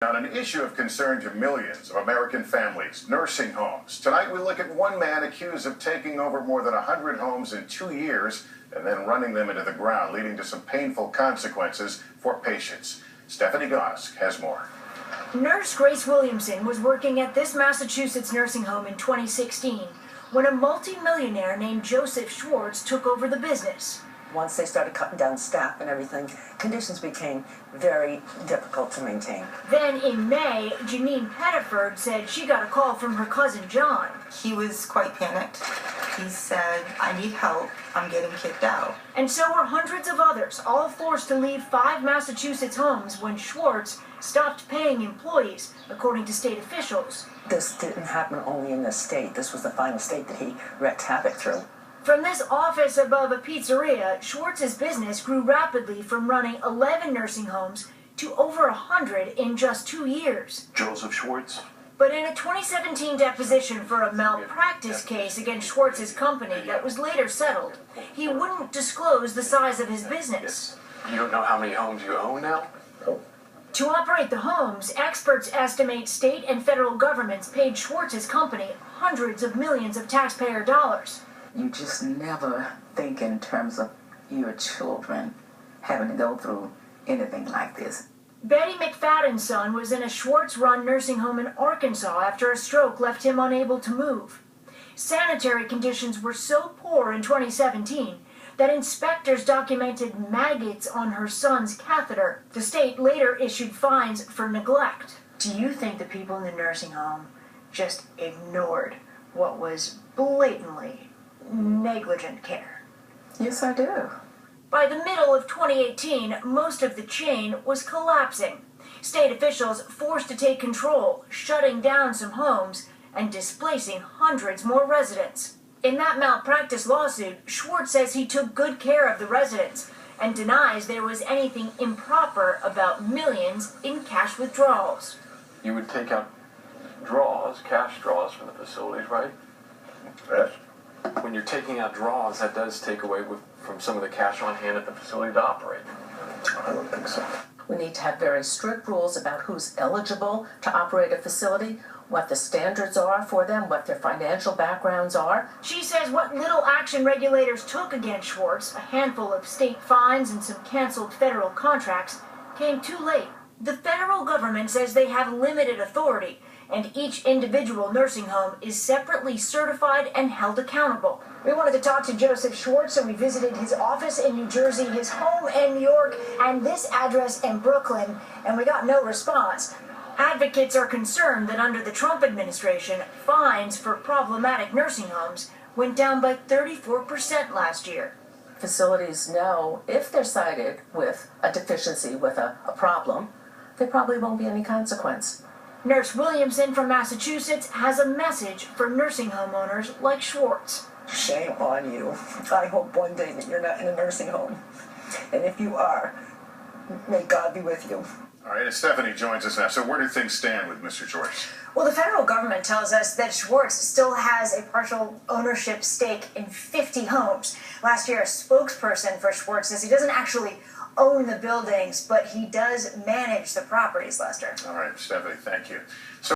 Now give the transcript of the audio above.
On an issue of concern to millions of American families, nursing homes. Tonight we look at one man accused of taking over more than 100 homes in 2 years and then running them into the ground, leading to some painful consequences for patients. Stephanie Gosk has more. Nurse Grace Williamson was working at this Massachusetts nursing home in 2016 when a multi-millionaire named Joseph Schwartz took over the business. Once they started cutting down staff and everything, conditions became very difficult to maintain. Then in May, Janine Pettiford said she got a call from her cousin John. He was quite panicked. He said, "I need help. I'm getting kicked out." And so were hundreds of others, all forced to leave 5 Massachusetts homes when Schwartz stopped paying employees, according to state officials. This didn't happen only in this state. This was the final state that he wreaked havoc through. From this office above a pizzeria, Schwartz's business grew rapidly from running 11 nursing homes to over 100 in just 2 years. Joseph Schwartz. But in a 2017 deposition for a malpractice case against Schwartz's company that was later settled, he wouldn't disclose the size of his business. You don't know how many homes you own now? To operate the homes, experts estimate state and federal governments paid Schwartz's company hundreds of millions of taxpayer dollars. You just never think in terms of your children having to go through anything like this. Betty McFadden's son was in a Schwartz-run nursing home in Arkansas after a stroke left him unable to move. Sanitary conditions were so poor in 2017 that inspectors documented maggots on her son's catheter. The state later issued fines for neglect. Do you think the people in the nursing home just ignored what was blatantly negligent care? Yes, I do. By the middle of 2018, most of the chain was collapsing. State officials forced to take control, shutting down some homes and displacing hundreds more residents. In that malpractice lawsuit, Schwartz says he took good care of the residents and denies there was anything improper about millions in cash withdrawals. You would take out cash draws from the facilities, right? Yes. When you're taking out draws, that does take away from some of the cash on hand at the facility to operate. I don't think so. We need to have very strict rules about who's eligible to operate a facility, what the standards are for them, what their financial backgrounds are. She says what little action regulators took against Schwartz, a handful of state fines and some canceled federal contracts, came too late. The federal government says they have limited authority, and each individual nursing home is separately certified and held accountable. We wanted to talk to Joseph Schwartz, so we visited his office in New Jersey, his home in New York, and this address in Brooklyn, and we got no response. Advocates are concerned that under the Trump administration, fines for problematic nursing homes went down by 34% last year. Facilities know if they're cited with a deficiency, with a problem, there probably won't be any consequence. Nurse Williamson from Massachusetts has a message for nursing home owners like Schwartz. Shame on you. I hope one day that you're not in a nursing home. And if you are, may God be with you. All right, and Stephanie joins us now. So where do things stand with Mr. Schwartz? Well, the federal government tells us that Schwartz still has a partial ownership stake in 50 homes. Last year, a spokesperson for Schwartz says he doesn't actually own the buildings, but he does manage the properties, Lester. All right, Stephanie, thank you.